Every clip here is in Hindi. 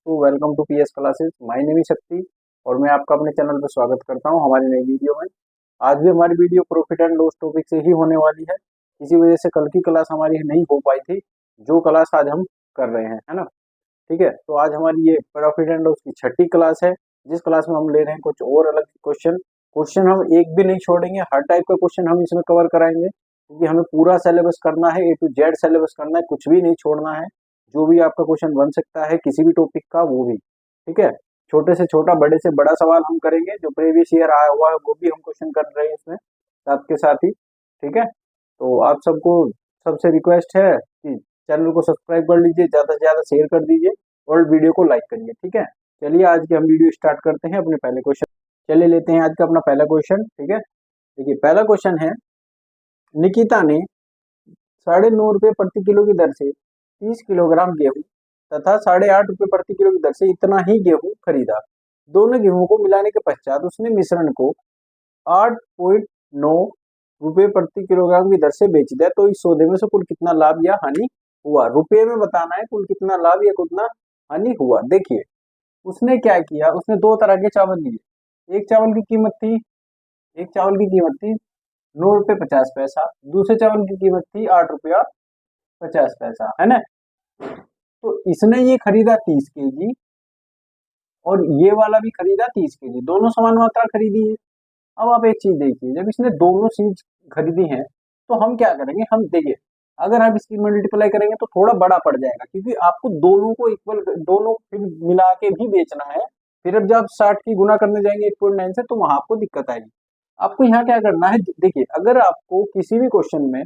To welcome to PS classes. My name is Shakti और मैं आपका अपने चैनल पर स्वागत करता हूं हमारी नई वीडियो में। आज भी हमारी video profit and loss topic से ही होने वाली है। इसी वजह से कल की क्लास हमारी नहीं हो पाई थी, जो क्लास आज हम कर रहे हैं, है ना। ठीक है, तो आज हमारी ये प्रॉफिट एंड लॉस की छठी क्लास है, जिस क्लास में हम ले रहे हैं कुछ और अलग क्वेश्चन। क्वेश्चन हम एक भी नहीं छोड़ेंगे, हर टाइप का क्वेश्चन हम इसमें कवर कराएंगे, क्योंकि हमें पूरा सिलेबस करना है, ए टू जेड सिलेबस करना है, कुछ भी नहीं छोड़ना है। जो भी आपका क्वेश्चन बन सकता है किसी भी टॉपिक का, वो भी ठीक है। छोटे से छोटा, बड़े से बड़ा सवाल हम करेंगे, जो प्रीवियस ईयर आया हुआ है वो भी हम क्वेश्चन कर रहे हैं इसमें साथ के साथ ही। ठीक है, तो आप सबको सबसे रिक्वेस्ट है कि चैनल को सब्सक्राइब कर लीजिए, ज़्यादा से ज़्यादा शेयर कर दीजिए और वीडियो को लाइक करिए। ठीक है, चलिए आज की हम वीडियो स्टार्ट करते हैं अपने पहले क्वेश्चन। चलिए लेते हैं आज का अपना पहला क्वेश्चन। ठीक है, देखिए पहला क्वेश्चन है, निकिता ने 9.5 रुपये प्रति किलो की दर से 30 किलोग्राम गेहूं तथा 8.5 रुपये प्रति किलो की दर से इतना ही गेहूं खरीदा। दोनों गेहूं को मिलाने के पश्चात उसने मिश्रण को 8.9 रुपये प्रति किलोग्राम की दर से बेच दिया। तो इस सौदे में से कुल कितना लाभ या हानि हुआ? रुपये में बताना है, कुल कितना लाभ या कितना हानि हुआ। देखिए उसने क्या किया, उसने दो तरह के चावल लिए। एक चावल की कीमत थी, एक चावल की कीमत थी 9 रुपये 50 पैसा, दूसरे चावल की कीमत थी 8 रुपया 50 पैसा, है ना। तो इसने ये खरीदा 30 kg और ये वाला भी खरीदा 30 kg, दोनों समान मात्रा खरीदी है। अब आप एक चीज देखिए, जब इसने दोनों चीज खरीदी है तो हम क्या करेंगे, हम देखिए अगर आप इसकी मल्टीप्लाई करेंगे तो थोड़ा बड़ा पड़ जाएगा, क्योंकि आपको दोनों को इक्वल, दोनों फिर मिला के भी बेचना है। फिर अब जब 60 की गुना करने जाएंगे 8.9 से, तो वहां आपको दिक्कत आएगी। आपको यहाँ क्या करना है, देखिए अगर आपको किसी भी क्वेश्चन में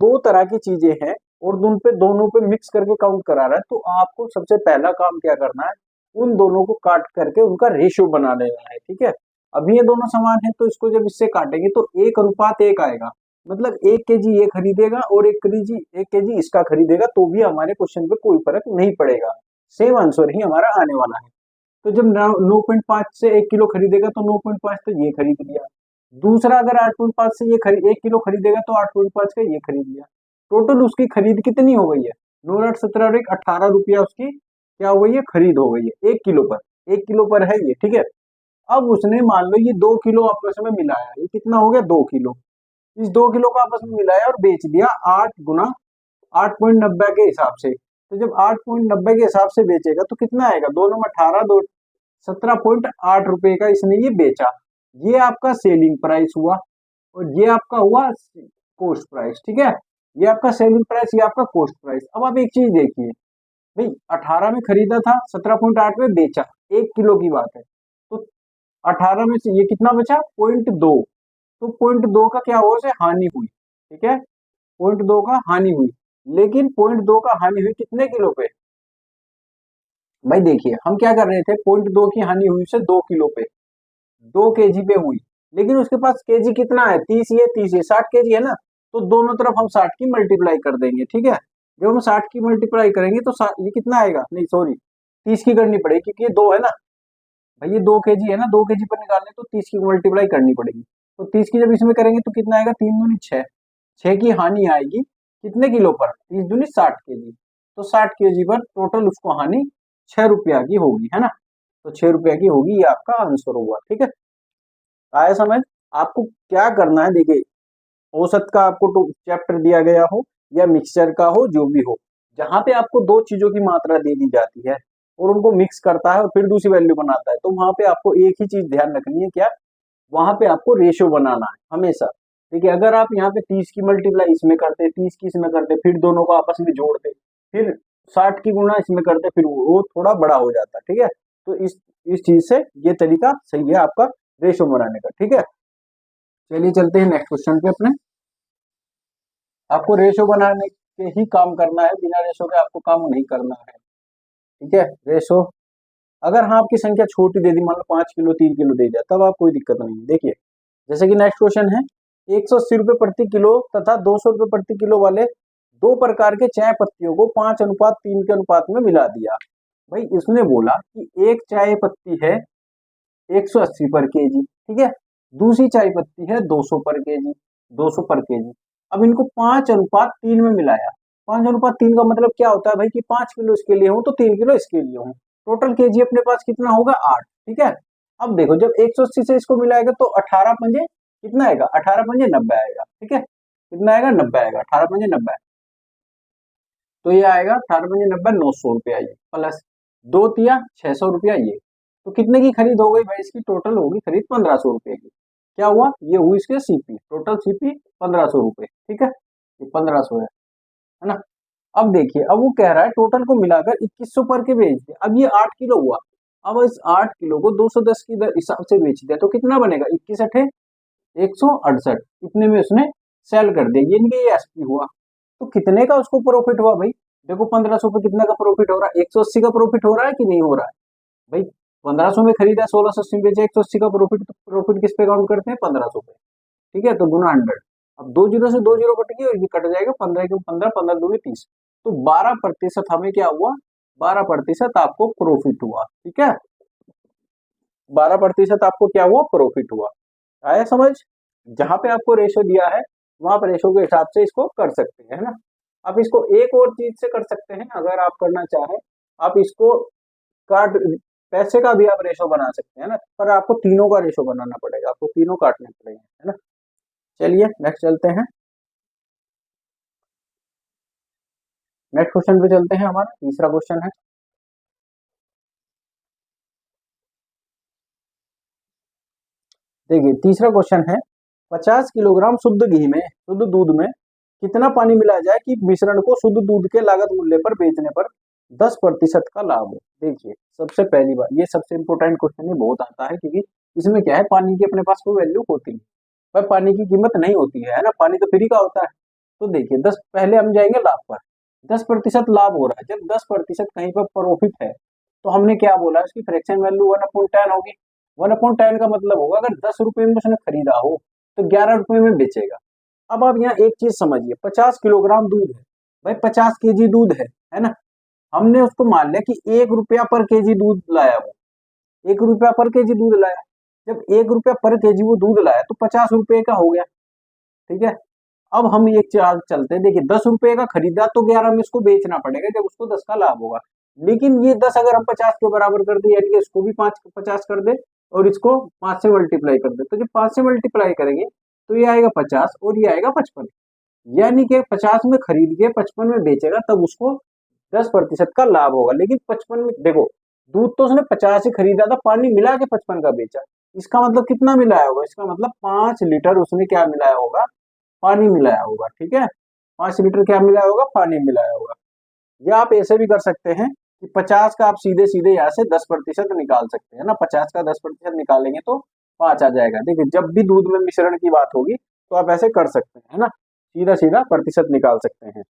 दो तरह की चीजें हैं और उन पे दोनों पे मिक्स करके काउंट करा रहा है, तो आपको सबसे पहला काम क्या करना है, उन दोनों को काट करके उनका रेशियो बना लेना है। ठीक है, अभी ये दोनों समान है तो इसको जब इससे काटेंगे तो 1:1 आएगा, मतलब 1 kg ये खरीदेगा और 1 kg इसका खरीदेगा, तो भी हमारे क्वेश्चन पे कोई फर्क नहीं पड़ेगा, सेम आंसर ही हमारा आने वाला है। तो जब 9.5 से 1 किलो खरीदेगा तो 9.5 तो ये खरीद लिया। दूसरा अगर 8.5 से ये 1 किलो खरीदेगा तो 8.5 का ये खरीद लिया। टोटल उसकी खरीद कितनी हो गई है? 9 8 17 और 18 रुपया उसकी क्या हो गई है, खरीद हो गई है 1 किलो पर। 1 किलो पर है ये, ठीक है। अब उसने मान लो ये 2 किलो आपस में मिलाया, ये कितना हो गया 2 किलो। इस 2 किलो को आपस में मिलाया और बेच दिया 8 गुना 8.90 के हिसाब से। तो जब 8.90 के हिसाब से बेचेगा तो कितना आएगा, दोनों में 18 दो 17.8 रुपए का इसने ये बेचा। ये आपका सेलिंग प्राइस हुआ और ये आपका हुआ कोस्ट प्राइस। ठीक है, ये आपका सेलिंग प्राइस, ये आपका कोस्ट प्राइस। अब आप एक चीज देखिए भाई, 18 में खरीदा था, 17.8 में बेचा, 1 किलो की बात है। तो 18 में से ये कितना बचा, 0.2। तो 0.2 का क्या हुआ, उसे हानि हुई। ठीक है, 0.2 का हानि हुई, लेकिन 0.2 का हानि हुई कितने किलो पे? भाई देखिए हम क्या कर रहे थे, 0.2 की हानि हुई से 2 किलो पे, 2 kg पे हुई। लेकिन उसके पास केजी कितना है, 30 ये 30 ये 60 kg है ना। तो दोनों तरफ हम 60 की मल्टीप्लाई कर देंगे। ठीक है, जब हम 60 की मल्टीप्लाई करेंगे तो ये कितना आएगा, नहीं सॉरी 30 की करनी पड़ेगी, क्योंकि ये 2 है ना भाई, ये 2 kg है ना, 2 kg पर निकालने तो 30 की मल्टीप्लाई करनी पड़ेगी। तो 30 की जब इसमें करेंगे तो कितना आएगा, 3 दूनी 6, 6 की हानि आएगी कितने किलो पर, 30 दूनी 60 kg। तो 60 kg पर टोटल उसको हानि 6 रुपया की होगी, है ना। तो 6 रुपया की होगी, ये आपका आंसर होगा। ठीक है, आया समझ। आपको क्या करना है, देखिए औसत का आपको तो चैप्टर दिया गया हो या मिक्सचर का हो, जो भी हो, जहां पे आपको दो चीजों की मात्रा दे दी जाती है और उनको मिक्स करता है और फिर दूसरी वैल्यू बनाता है, तो वहां पे आपको एक ही चीज ध्यान रखनी है, क्या, वहां पे आपको रेशियो बनाना है हमेशा। देखिए अगर आप यहाँ पे 30 की मल्टीप्लाई इसमें करते, 30 की इसमें करते, फिर दोनों को आपस में जोड़ते, फिर 60 की गुना इसमें करते, फिर वो थोड़ा बड़ा हो जाता। ठीक है, तो इस चीज से ये तरीका सही है आपका रेशियो बनाने का। ठीक है, चलिए चलते हैं नेक्स्ट क्वेश्चन पे अपने। आपको रेशियो बनाने के ही काम करना है, बिना रेशियो के आपको काम नहीं करना है। ठीक है, रेशियो अगर हाँ आपकी संख्या छोटी दे दी, मान लो 5 किलो 3 किलो दे दिया, तब आप कोई दिक्कत नहीं है। देखिए जैसे कि नेक्स्ट क्वेश्चन है, 180 रुपये प्रति किलो तथा 200 रुपये प्रति किलो वाले दो प्रकार के चाय पत्तियों को 5:3 के अनुपात में मिला दिया। भाई इसने बोला कि एक चाय पत्ती है 180 पर केजी, ठीक है, दूसरी चाय पत्ती है 200 पर केजी, 200 पर केजी। अब इनको 5:3 में मिलाया। 5:3 का मतलब क्या होता है भाई, कि 5 किलो इसके लिए हूं तो 3 किलो इसके लिए हूं। टोटल केजी अपने पास कितना होगा 8, ठीक है। अब देखो जब 180 से इसको मिलाएगा तो 18 पंजे कितना आएगा, 18 पंजे 90 आएगा, ठीक है। कितना आएगा, 90 आएगा, 18 पंजे 90। तो ये आएगा 18 पंजे 90, 900 रुपया ये, प्लस 2 तिया 600 रुपया ये। तो कितने की खरीद हो गई भाई, इसकी टोटल होगी खरीद 1500 रुपये की। क्या हुआ, ये हुई इसके सीपी, टोटल सीपी 1500 रुपये, ठीक है। ये 1500 है ना। अब देखिए, अब वो कह रहा है टोटल को मिलाकर 2100 पर के बेच दिया। अब ये 8 किलो हुआ, अब इस 8 किलो को 210 की हिसाब से बेच दिया तो कितना बनेगा, 21 अठे 168, इतने में उसने सेल कर दिया, ये एसपी हुआ। तो कितने का उसको प्रॉफिट हुआ भाई, देखो 1500 पे कितना का प्रॉफिट हो रहा है, 180 का प्रॉफिट हो रहा है कि नहीं हो रहा है भाई। 1500 में खरीदा, 1680 में बेचे, 180 का प्रॉफिट। तो प्रॉफिट किस पे काउंट करते हैं, 1500 पे, ठीक है। तो गुना 100, अब 2 जीरो से 2 जीरो कट गई और ये कट जाएगा, 15 के 15, 15 दूनी 30। तो 12% हमें क्या हुआ, 12% आपको प्रॉफिट हुआ, ठीक है। 12% आपको क्या हुआ, प्रॉफिट हुआ। आया समझ, जहां पे आपको रेशो दिया है वहां पर रेशो के हिसाब से इसको कर सकते हैं, है ना। आप इसको एक और चीज से कर सकते हैं, अगर आप करना चाहें, आप इसको काट पैसे का भी आप रेशो बना सकते हैं ना, पर आपको तीनों का रेशो बनाना पड़ेगा, आपको तीनों काटने पड़ेंगे, है ना। चलिए नेक्स्ट चलते हैं, नेक्स्ट क्वेश्चन पे चलते हैं। हमारा तीसरा क्वेश्चन है, देखिए तीसरा क्वेश्चन है, 50 किलोग्राम शुद्ध घी में, शुद्ध दूध में कितना पानी मिलाया जाए कि मिश्रण को शुद्ध दूध के लागत मूल्य पर बेचने पर 10% का लाभ हो। देखिए सबसे पहली बात, ये सबसे इंपॉर्टेंट क्वेश्चन है, बहुत आता है, क्योंकि इसमें क्या है, पानी की अपने पास कोई वैल्यू होती नहीं, पर पानी की कीमत नहीं होती है ना, पानी तो फ्री का होता है। तो देखिए 10, पहले हम जाएंगे लाभ पर। 10% लाभ हो रहा है, जब 10% कहीं पर प्रॉफिट है तो हमने क्या बोला, उसकी फ्रैक्शन वैल्यू 1/10 होगी। 1/10 का मतलब होगा, अगर 10 रुपए में उसने खरीदा हो तो 11 रुपए में बेचेगा। अब आप यहाँ एक चीज समझिए, 50 किलोग्राम दूध है भाई, 50 केजी दूध है ना। हमने उसको मान लिया कि 1 रुपया पर केजी दूध लाया, वो 1 रुपया पर केजी दूध लाया। जब 1 रुपया पर केजी वो दूध लाया तो 50 रुपए का हो गया, ठीक है। अब हम एक चाल चलते हैं, देखिए 10 रुपए का खरीदा तो 11 में इसको बेचना पड़ेगा, जब उसको 10 का लाभ होगा। लेकिन ये 10 अगर हम 50 के बराबर कर दे, यानी कि इसको भी 50 कर दे और इसको 5 से मल्टीप्लाई कर दे, तो जब 5 से मल्टीप्लाई करेंगे तो ये आएगा 50 और ये आएगा 55, यानी कि 50 में खरीद के 55 में बेचेगा, तब उसको 10% का लाभ होगा। लेकिन 55 में देखो, दूध तो उसने 50 से खरीदा था, पानी मिला के 55 का बेचा, इसका मतलब कितना मिलाया होगा, इसका मतलब 5 लीटर उसने क्या मिलाया होगा, पानी मिलाया होगा, ठीक है। 5 लीटर क्या मिलाया होगा, पानी मिलाया होगा। या आप ऐसे भी कर सकते हैं कि 50 का आप सीधे सीधे यहाँ से 10% निकाल सकते हैं ना, 50 का 10% निकालेंगे तो 5 आ जाएगा। देखिए जब भी दूध में मिश्रण की बात होगी तो आप ऐसे कर सकते हैं, है ना, सीधा सीधा प्रतिशत निकाल सकते हैं,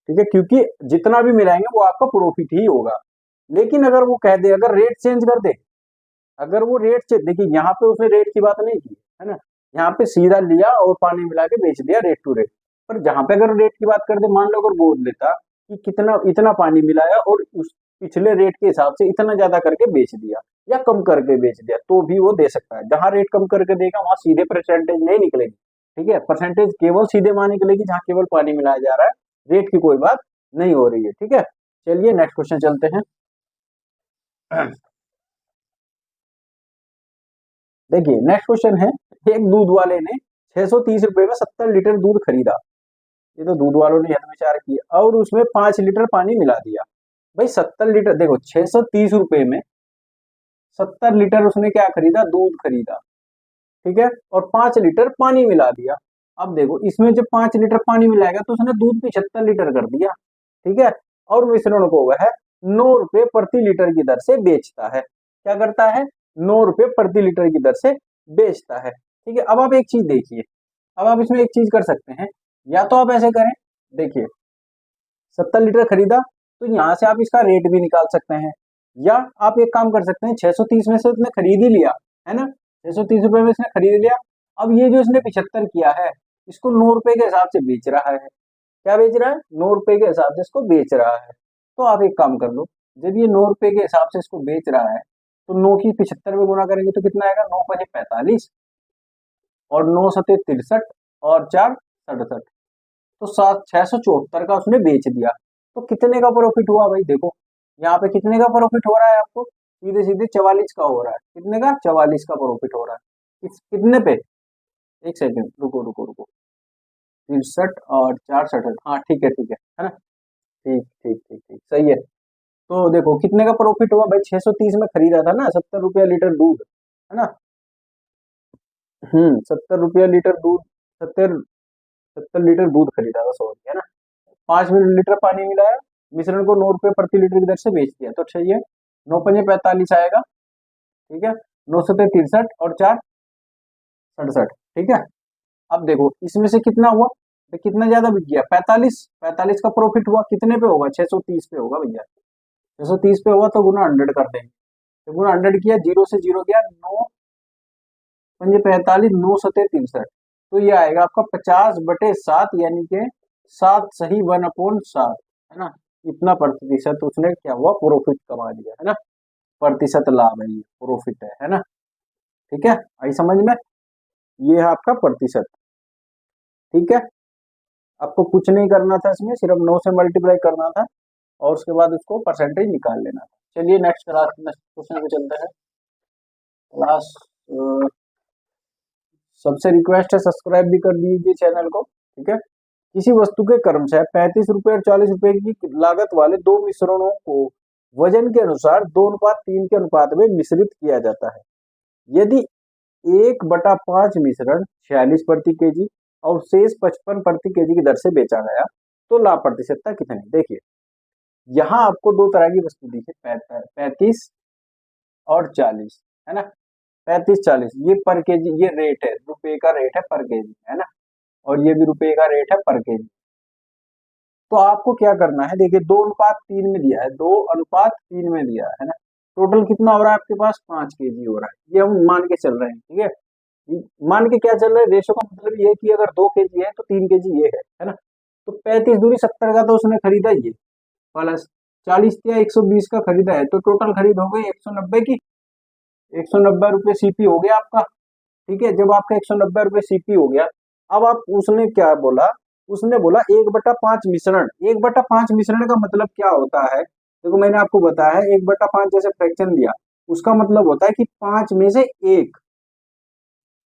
ठीक है, क्योंकि जितना भी मिलाएंगे वो आपका प्रॉफिट ही होगा। लेकिन अगर वो कह दे, अगर रेट चेंज कर दे, अगर वो रेट चेंज, देखिए यहाँ पे उसने रेट की बात नहीं की है ना, यहाँ पे सीधा लिया और पानी मिला के बेच दिया रेट टू रेट। पर जहां पे अगर रेट की बात कर दे, मान लो अगर बोल देता कि कितना इतना पानी मिलाया और उस पिछले रेट के हिसाब से इतना ज्यादा करके बेच दिया या कम करके बेच दिया, तो भी वो दे सकता है। जहां रेट कम करके देगा वहां सीधे परसेंटेज नहीं निकलेगी, ठीक है। परसेंटेज केवल सीधे वहां निकलेगी जहां केवल पानी मिलाया जा रहा है, रेट की कोई बात नहीं हो रही है, ठीक है। चलिए नेक्स्ट क्वेश्चन चलते हैं। देखिए नेक्स्ट क्वेश्चन है, एक दूध वाले ने 630 रुपए में 70 लीटर दूध खरीदा। ये तो दूध वालों ने हद विचार किया और उसमें 5 लीटर पानी मिला दिया। भाई 70 लीटर, देखो 630 रुपए में 70 लीटर उसने क्या खरीदा, दूध खरीदा, ठीक है, और 5 लीटर पानी मिला दिया। अब देखो इसमें जब 5 लीटर पानी मिलाएगा तो उसने दूध 75 लीटर कर दिया, ठीक है। और मिश्रण को वह 9 रुपए प्रति लीटर की दर से बेचता है। क्या करता है, 9 रुपए प्रति लीटर की दर से बेचता है, ठीक है। अब आप एक चीज देखिए, अब आप इसमें एक चीज कर सकते हैं, या तो आप ऐसे करें, देखिए 70 लीटर खरीदा तो यहाँ से आप इसका रेट भी निकाल सकते हैं, या आप एक काम कर सकते हैं, 630 में से उसने खरीद ही लिया है ना, 630 रुपए में इसने खरीद लिया। अब ये जो इसने 75 किया है, इसको 9 रुपए के हिसाब से बेच रहा है। क्या बेच रहा है, 9 रुपए के हिसाब से इसको बेच रहा है। तो आप एक काम कर लो, जब ये 9 रुपए के हिसाब से इसको बेच रहा है तो 9 की 75 में गुणा करेंगे तो कितना आएगा, 9×5=45 और 9×7=63 और 4=67, तो 7 674 का उसने बेच दिया। तो कितने का प्रॉफिट हुआ भाई, देखो यहाँ पे कितने का प्रॉफिट हो रहा है आपको, सीधे सीधे 44 का हो रहा है। कितने का, 44 का प्रॉफिट हो रहा है। कितने पे, एक सेकंड रुको रुको रुको, 63 और 4 67, हाँ ठीक है ना, ठीक ठीक ठीक ठीक सही है। तो देखो कितने का प्रॉफिट हुआ भाई, 630 में खरीदा था ना, 70 रुपया लीटर दूध, है ना। 70 रुपया लीटर दूध, 70 70 लीटर दूध खरीदा था, सॉरी, है ना। 5 लीटर पानी मिलाया, मिश्रण को 9 रुपए प्रति लीटर की दर से बेच दिया, तो सही है। 9 पंजे 45 आएगा, ठीक है। 9 सत्ते 63 और 4 67, ठीक है। अब देखो इसमें से कितना हुआ, तो कितना ज्यादा बिक गया, 45 का प्रॉफिट हुआ, कितने पे होगा, 630 पे होगा भैया। 630 पे हुआ तो गुना 100 कर देंगे, तो गुना 100 किया, जीरो से जीरो गया, 9 पंजे 45, 9 सत्ते 63, तो ये आएगा आपका 50/7, यानी कि 7 सही 1/7, है ना। इतना प्रतिशत उसने क्या हुआ, प्रॉफिट कमा लिया, है ना। प्रतिशत लाभ है, ये प्रॉफिट है ना। ठीक है, आई समझ में, ये है आपका प्रतिशत। ठीक है, आपको कुछ नहीं करना था इसमें, सिर्फ 9 से मल्टीप्लाई करना था और उसके बाद उसको परसेंटेज निकाल लेना था। चलिए नेक्स्ट क्वेश्चन पे चलते हैं। क्लास सबसे रिक्वेस्ट है सब्सक्राइब भी कर दीजिए चैनल को, ठीक है। किसी वस्तु के क्रमशः 35 रुपए और 40 रुपए की लागत वाले दो मिश्रणों को वजन के अनुसार 2:3 के अनुपात में मिश्रित किया जाता है। यदि 1/5 मिश्रण 46 प्रति केजी और शेष 55 प्रति केजी की दर से बेचा गया तो लाभ प्रतिशतता कितनी। देखिए यहाँ आपको दो तरह की वस्तु दी है, 35 और 40, है ना। 35-40 ये पर केजी, ये रेट है, रुपए का रेट है पर केजी, है ना। और ये भी रुपए का रेट है पर केजी। तो आपको क्या करना है, देखिए 2:3 में दिया है, 2:3 में दिया है ना। टोटल कितना हो रहा है आपके पास, 5 केजी हो रहा है, ये हम मान के चल रहे हैं, ठीक है। मान के क्या चल रहा है, रेशो का मतलब ये है कि अगर 2 केजी है तो 3 केजी ये है ना। तो 35 दूनी 70 का तो उसने खरीदा ये, प्लस 40 या 120 का खरीदा है, तो टोटल खरीद हो गई 190 की। 190 रुपये सीपी हो गया आपका, ठीक है। जब आपका 190 रुपये सीपी हो गया, अब आप उसने क्या बोला, उसने बोला 1/5 मिश्रण। 1/5 मिश्रण का मतलब क्या होता है, देखो मैंने आपको बताया है 1/5 जैसे फ्रैक्शन दिया, उसका मतलब होता है कि 5 में से 1।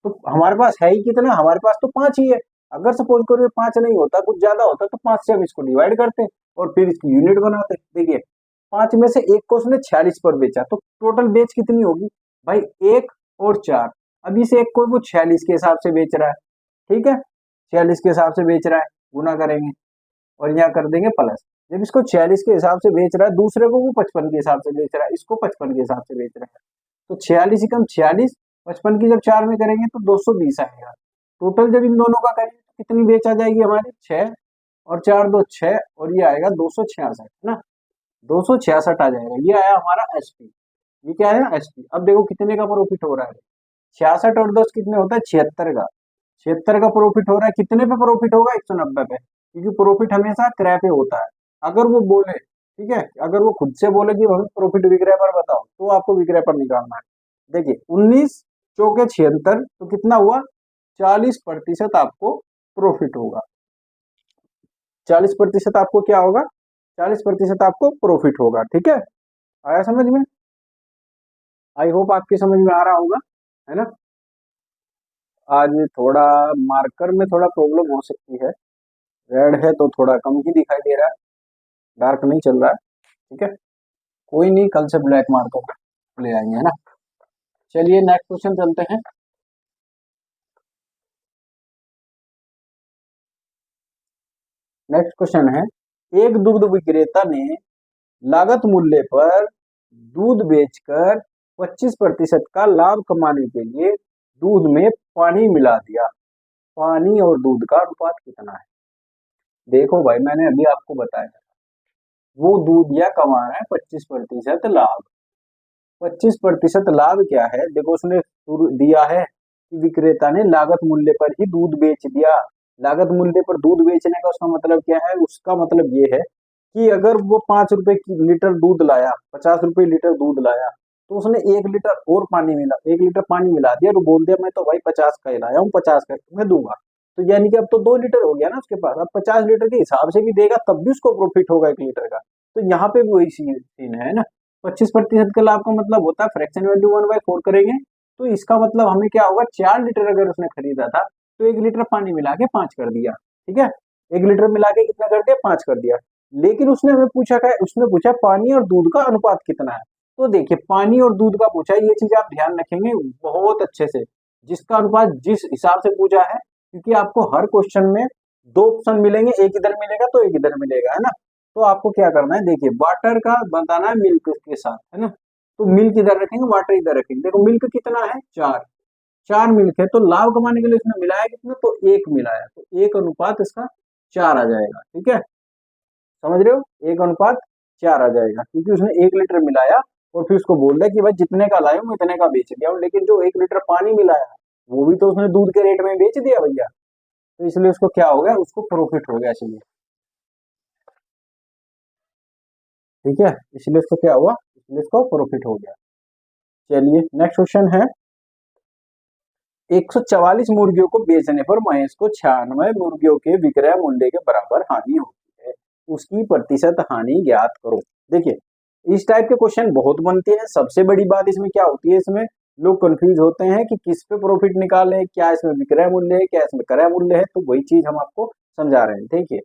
तो हमारे पास है ही कितना, हमारे पास तो 5 ही है। अगर सपोज करो 5 नहीं होता, कुछ ज्यादा होता, तो 5 से हम इसको डिवाइड करते और फिर इसकी यूनिट बनाते। देखिए 5 में से 1 को उसने 46 पर बेचा, तो टोटल बेच कितनी होगी भाई, 1 और 4। अब इस एक को वो 46 के हिसाब से बेच रहा है, ठीक है। 46 के हिसाब से बेच रहा है, गुना करेंगे और यहाँ कर देंगे प्लस। जब इसको 46 के हिसाब से बेच रहा है, दूसरे को वो 55 के हिसाब से बेच रहा है, इसको 55 के हिसाब से बेच रहा है। तो 46 एकम 46, 55 की जब 4 में करेंगे तो 220 आएगा। टोटल जब इन दोनों का करेंगे तो कितनी बेच आ जाएगी हमारी, 6 और 4 2 6, और ये आएगा 266, है ना। 266 आ जाएगा, ये आया हमारा एसपी। ये क्या है, एसपी। अब देखो कितने का प्रॉफिट हो रहा है, 66 और 10 कितने होता है, 76 का। 76 का प्रॉफिट हो रहा है, कितने पे प्रॉफिट होगा, 190 पे, क्योंकि प्रॉफिट हमेशा क्रय पे होता है। अगर वो बोले, ठीक है, अगर वो खुद से बोले कि हमें प्रॉफिट विक्रय पर बताओ, तो आपको विक्रय पर निकालना है। देखिए 19 चौके 76, तो कितना हुआ, 40% आपको प्रॉफिट होगा। 40% आपको क्या होगा, 40% आपको प्रॉफिट होगा, ठीक है। आया समझ में, आई होप आपकी समझ में आ रहा होगा, है ना। आज थोड़ा मार्कर में थोड़ा प्रॉब्लम हो सकती है, रेड है तो थोड़ा कम ही दिखाई दे रहा है, डार्क नहीं चल रहा है, ठीक है। कोई नहीं, कल से ब्लैक मार्कर ले आएंगे, है ना। चलिए नेक्स्ट क्वेश्चन चलते हैं। नेक्स्ट क्वेश्चन है, एक दुग्ध विक्रेता ने लागत मूल्य पर दूध बेचकर 25% का लाभ कमाने के लिए दूध में पानी मिला दिया। पानी और दूध का अनुपात कितना है। देखो भाई मैंने अभी आपको बताया, वो दूध या कमा रहा है 25% लाभ। 25% लाभ क्या है, देखो उसने दिया है कि विक्रेता ने लागत मूल्य पर ही दूध बेच दिया। लागत मूल्य पर दूध बेचने का उसका मतलब क्या है, उसका मतलब ये है कि अगर वो 5 रुपए की लीटर दूध लाया, 50 रुपए लीटर दूध लाया, तो उसने 1 लीटर और पानी मिला, 1 लीटर पानी मिला दिया, तो बोल दिया मैं तो भाई 50 का ही लाया हूँ, 50 का मैं दूंगा। तो यानी कि अब तो 2 लीटर हो गया ना उसके पास, अब 50 लीटर के हिसाब से भी देगा तब भी उसको प्रॉफिट होगा 1 लीटर का। तो यहाँ पे भी वही सीन है ना, 25% का लाभ का मतलब होता है फ्रैक्शन वैल्यू 1/4 करेंगे तो इसका मतलब हमें क्या होगा, 4 लीटर अगर उसने खरीदा था तो 1 लीटर पानी मिला के 5 कर दिया, ठीक है, 1 लीटर मिला के कितना कर दिया, 5 कर दिया। लेकिन उसने हमें पूछा क्या, उसने पूछा पानी और दूध का अनुपात कितना है। तो देखिए पानी और दूध का पूछा, ये चीज आप ध्यान रखेंगे बहुत अच्छे से, जिसका अनुपात जिस हिसाब से पूछा है, क्योंकि आपको हर क्वेश्चन में 2 ऑप्शन मिलेंगे, एक इधर मिलेगा तो एक इधर मिलेगा, है ना। तो आपको क्या करना है, देखिए वाटर का बताना है मिल्क के साथ, है ना। तो मिल्क इधर रखेंगे, वाटर इधर रखेंगे। देखो मिल्क कितना है, 4, 4 मिल्क है, तो लाभ कमाने के लिए इसने मिलाया कितना, तो 1 मिलाया, तो 1 अनुपात इसका 4 आ जाएगा, ठीक है, समझ रहे हो, 1 अनुपात 4 आ जाएगा, क्योंकि उसने 1 लीटर मिलाया और फिर उसको बोल दिया कि भाई जितने का लाया हूँ इतने का बेच दिया हूँ, लेकिन जो 1 लीटर पानी मिलाया वो भी तो उसने दूध के रेट में बेच दिया भैया, तो इसलिए उसको क्या हो गया, उसको प्रॉफिट हो गया, इसलिए ठीक है, इसलिए उसको क्या हुआ, इसलिए इसको प्रॉफिट हो गया। चलिए नेक्स्ट क्वेश्चन है, 144 मुर्गियों को बेचने पर महेश को 96 मुर्गियों के विक्रय मूल्य के बराबर हानि होती है, उसकी प्रतिशत हानि ज्ञात करो। देखिए इस टाइप के क्वेश्चन बहुत बनते हैं। सबसे बड़ी बात इसमें क्या होती है, इसमें लोग कंफ्यूज होते हैं कि किस पे प्रॉफिट निकालें, क्या इसमें विक्रय मूल्य है, क्या इसमें क्रय मूल्य है, तो वही चीज हम आपको समझा रहे हैं। देखिए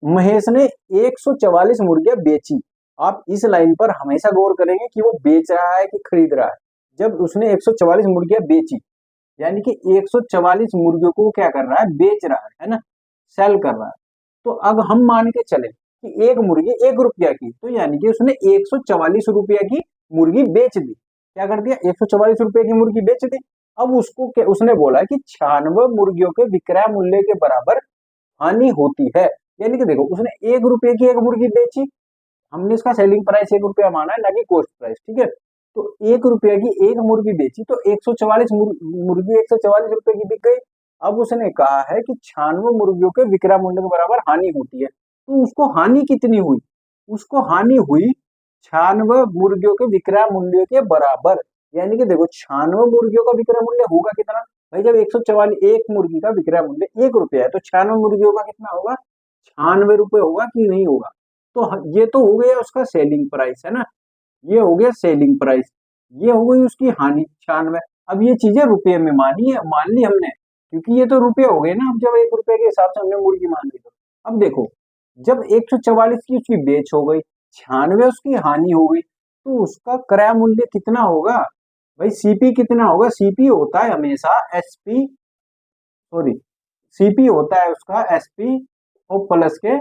महेश ने 144 मुर्गियां बेची। आप इस लाइन पर हमेशा गौर करेंगे कि वो बेच रहा है कि खरीद रहा है। जब उसने 144 मुर्गियां बेची, यानी कि 144 मुर्गियों को क्या कर रहा है, बेच रहा है ना, सेल कर रहा है। तो अब हम मान के चले कि एक मुर्गी 1 रुपया की, तो यानी कि उसने 144 रुपया की मुर्गी बेच दी। क्या कर दिया, 144 रुपए की मुर्गी बेच दी। अब उसको क्या, उसने बोला कि 96 मुर्गियों के विक्रय मूल्य के बराबर हानि होती है। यानी कि देखो उसने 1 रुपए की एक मुर्गी बेची, हमने इसका सेलिंग प्राइस 1 रुपया माना है, ना कि कॉस्ट प्राइस, ठीक है। तो 1 रुपया की एक मुर्गी बेची, तो 144 मुर्गी 144 रुपए की बिक गई। अब उसने कहा है कि 96 मुर्गियों के विक्रय मूल्य के बराबर हानि होती है, तो उसको हानि कितनी हुई, उसको हानि हुई 96 मुर्गियों के विक्रय मूल्य के बराबर। यानी कि देखो 96 मुर्गियों का विक्रय मूल्य होगा कितना भाई, जब 144 एक मुर्गी का विक्रय मूल्य 1 रुपया है, तो 96 मुर्गियों का कितना होगा, 96 रुपए होगा कि नहीं होगा। तो ये तो हो गया उसका सेलिंग प्राइस, है ना, ये हो गया सेलिंग प्राइस, ये हो गई उसकी हानि 96। अब ये चीजें रुपये में मानी है, मान ली हमने, क्योंकि ये तो रुपये हो गए ना। अब जब 1 रुपए के हिसाब से हमने मुर्गी मान ली, तो अब देखो जब 144 की उसकी बेच हो गई, 96 उसकी हानि हो गई, तो उसका क्रय मूल्य कितना होगा भाई, सीपी कितना होगा, सीपी होता है हमेशा एसपी, सॉरी सीपी होता है उसका एसपी और प्लस के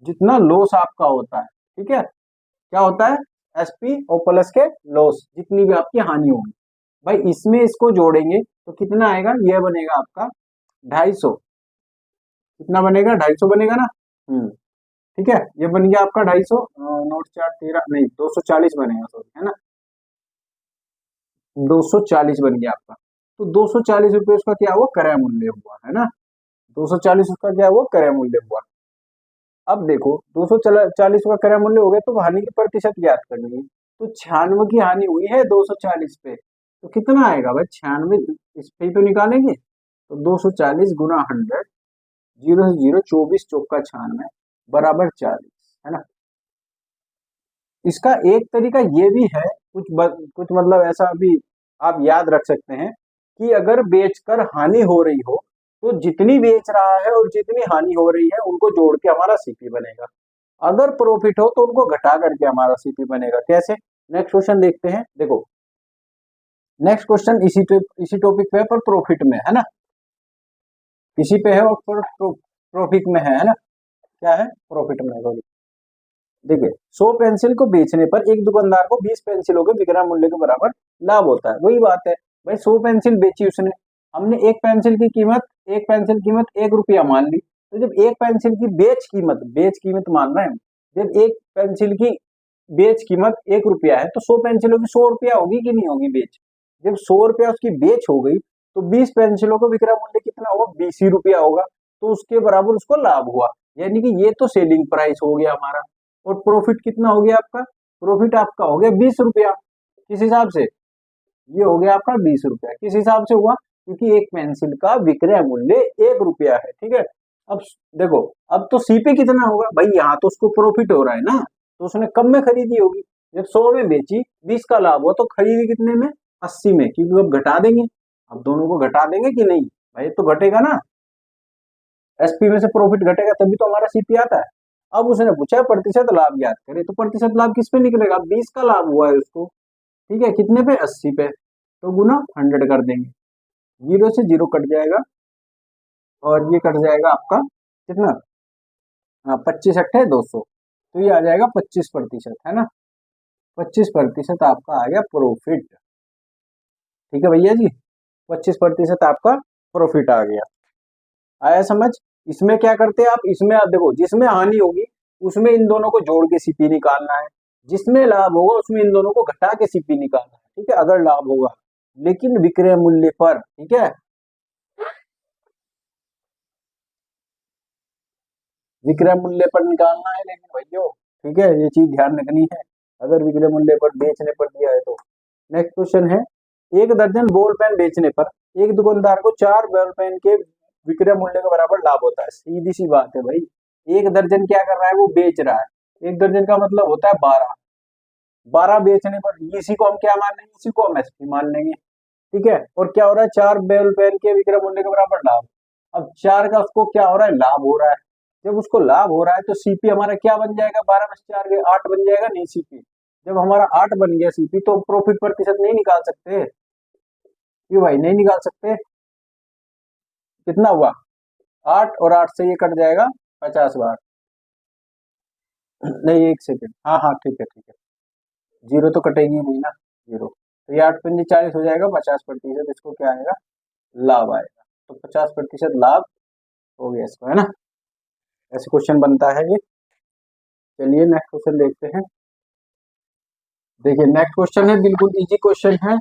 जितना लॉस आपका होता है, ठीक है, क्या होता है, एसपी और प्लस के लॉस, जितनी भी आपकी हानि होगी भाई, इसमें इसको जोड़ेंगे तो कितना आएगा, ये बनेगा आपका 250, कितना बनेगा, 250 बनेगा ना। ठीक है, ये बन गया आपका 250, नोट 4 13 नहीं 240 बनेगा, सॉरी, है ना, 240 बन गया आपका। तो 240 रुपये उसका क्या हुआ, क्रय मूल्य हुआ, है ना, 240 उसका क्या हुआ, क्रय मूल्य हुआ। अब देखो 240 का क्रय मूल्य हो गया, तो हानि की प्रतिशत ज्ञात करनी है। तो 96 की हानि हुई है 240 पे, तो कितना आएगा भाई, 96 इस पे तो निकालेंगे, तो 240 गुना 100, 0 से 0, 24 चौका 96 बराबर 40, है ना। इसका एक तरीका ये भी है, कुछ मतलब ऐसा भी आप याद रख सकते हैं कि अगर बेचकर हानि हो रही हो, तो जितनी बेच रहा है और जितनी हानि हो रही है उनको जोड़ के हमारा सीपी बनेगा। अगर प्रॉफिट हो तो उनको घटा करके हमारा सीपी बनेगा। कैसे, नेक्स्ट क्वेश्चन देखते हैं। देखो नेक्स्ट क्वेश्चन इसी टॉपिक पे है, पर प्रॉफिट में, है ना, इसी पे है और प्रॉफिट में है ना, क्या है, प्रॉफिट में है। देखिए 100 पेंसिल को बेचने पर एक दुकानदार को 20 पेंसिलों के विक्रय मूल्य के बराबर लाभ होता है। वही बात है भाई, 100 पेंसिल बेची उसने, हमने एक पेंसिल कीमत 1 रुपया मान ली। तो जब एक पेंसिल की बेच कीमत मान रहे हैं, जब एक पेंसिल की बेच कीमत 1 रुपया है, तो 100 पेंसिलों की 100 रुपया होगी कि नहीं होगी बेच। जब 100 रुपया उसकी बेच हो गई, तो 20 पेंसिलों का विक्रय मूल्य कितना होगा, 20 ही रुपया होगा, तो उसके बराबर उसको लाभ हुआ। यानी कि ये तो सेलिंग प्राइस हो गया हमारा। और प्रॉफिट कितना हो गया आपका, प्रॉफिट आपका हो गया 20 रुपया। किस हिसाब से, ये हो गया आपका 20 रुपया, किस हिसाब से हुआ, क्योंकि एक पेंसिल का विक्रय मूल्य 1 रुपया है, ठीक है। अब देखो, अब तो सीपी कितना होगा भाई, यहाँ तो उसको प्रॉफिट हो रहा है ना, तो उसने कम में खरीदी होगी। जब 100 में बेची, 20 का लाभ हुआ, तो खरीदी कितने में, 80 में, क्योंकि अब घटा देंगे, अब दोनों को घटा देंगे कि नहीं भाई, तो घटेगा ना, एसपी में से प्रॉफिट घटेगा तभी तो हमारा सीपी आता है। अब उसने पूछा प्रतिशत लाभ ज्ञात करे, तो प्रतिशत लाभ किस पे निकलेगा, 20 का लाभ हुआ है उसको, ठीक है, कितने पे, 80 पे, तो गुना 100 कर देंगे, 0 से 0 कट जाएगा, और ये कट जाएगा आपका कितना, हाँ 25 अट्ठे 200, तो ये आ जाएगा 25%, है ना, 25% आपका आ गया प्रॉफिट। ठीक है भैया जी, 25% आपका प्रॉफिट आ गया। आया समझ। इसमें क्या करते हैं आप, इसमें आप देखो, जिसमें हानि होगी उसमें इन दोनों को जोड़ के सीपी निकालना है, जिसमें लाभ होगा उसमें इन दोनों को घटा के सीपी निकालना है, ठीक है, अगर लाभ होगा, लेकिन विक्रय मूल्य पर, ठीक है, विक्रय मूल्य पर निकालना है, लेकिन भैया ठीक है, ये चीज ध्यान रखनी है, अगर विक्रय मूल्य पर बेचने पर दिया है तो। नेक्स्ट क्वेश्चन है, एक दर्जन बॉल पेन बेचने पर एक दुकानदार को 4 बॉल पेन के विक्रय मूल्य के बराबर लाभ होता है। सीधी सी बात है भाई, एक दर्जन क्या कर रहा है, वो बेच रहा है, एक दर्जन का मतलब होता है 12, 12 बेचने पर इसी को हम क्या मान लेंगे, इसी को हम एसपी मान लेंगे, ठीक है, और क्या हो रहा है, 4 बॉल पेन के विक्रय मूल्य के बराबर लाभ। अब 4 का उसको क्या हो रहा है, लाभ हो रहा है, जब उसको लाभ हो रहा है तो सीपी हमारा क्या बन जाएगा, 12 में से 4 के 8 बन जाएगा, नहीं सीपी, जब हमारा 8 बन गया सीपी, तो प्रॉफिट प्रतिशत नहीं निकाल सकते, क्यों भाई नहीं निकाल सकते, कितना हुआ 8, और 8 से ये कट जाएगा 50 बार, नहीं 1 सेकेंड, हाँ हाँ ठीक है ठीक है, 0 तो कटेगी नहीं ना, 0, तो ये 8 पंजे 40 हो जाएगा, 50%, इसको क्या आएगा, लाभ आएगा, तो 50% लाभ हो गया इसको, है ना, ऐसे क्वेश्चन बनता है ये। चलिए नेक्स्ट क्वेश्चन देखते हैं। देखिए नेक्स्ट क्वेश्चन है, बिल्कुल इजी क्वेश्चन है,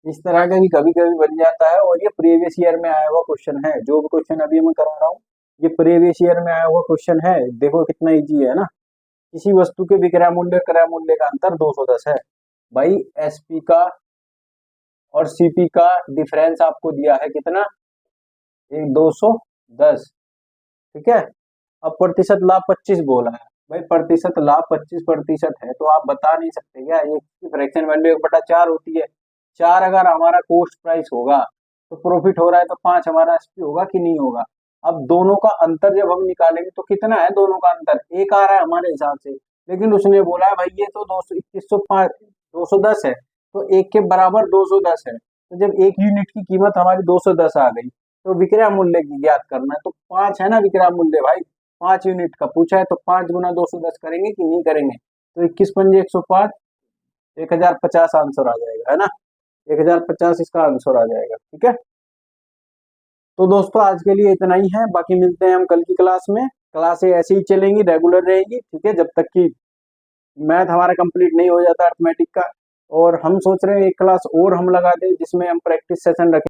इस तरह का भी कभी कभी बन जाता है, और ये प्रीवियस ईयर में आया हुआ क्वेश्चन है, जो भी क्वेश्चन अभी मैं करा रहा हूँ ये प्रीवियस ईयर में आया हुआ क्वेश्चन है। देखो कितना इजी है ना, किसी वस्तु के विक्रय मूल्य क्रय मूल्य का अंतर 210 है भाई, एसपी का और सीपी का डिफरेंस आपको दिया है कितना, एक 210, ठीक है, अब प्रतिशत लाभ 25 बोला है भाई, प्रतिशत लाभ 25% है, तो आप बता नहीं सकते क्या, ये फ्रैक्शन वैल्यू 1/4 होती है, 4 अगर हमारा कोस्ट प्राइस होगा तो प्रॉफिट हो रहा है, तो 5 हमारा एसपी होगा कि नहीं होगा। अब दोनों का अंतर जब हम निकालेंगे तो कितना है, दोनों का अंतर एक आ रहा है हमारे हिसाब से, लेकिन उसने बोला है भाई ये तो 22105 210 है, तो एक के बराबर 210 है, तो जब एक यूनिट की कीमत हमारी 210 आ गई, तो विक्रय मूल्य की ज्ञात करना है, तो 5 है ना विक्रय मूल्य भाई, 5 यूनिट का पूछा है, तो 5 गुना 210 करेंगे कि नहीं करेंगे, तो 21 पंजे 105, 1050 आंसर आ जाएगा, है ना, 1050 इसका आंसर आ जाएगा, ठीक है। तो दोस्तों आज के लिए इतना ही है, बाकी मिलते हैं हम कल की क्लास में, क्लासें ऐसे ही चलेंगी, रेगुलर रहेगी, ठीक है, जब तक कि मैथ हमारा कंप्लीट नहीं हो जाता अर्थमेटिक का, और हम सोच रहे हैं एक क्लास और हम लगा दें जिसमें हम प्रैक्टिस सेशन रखें।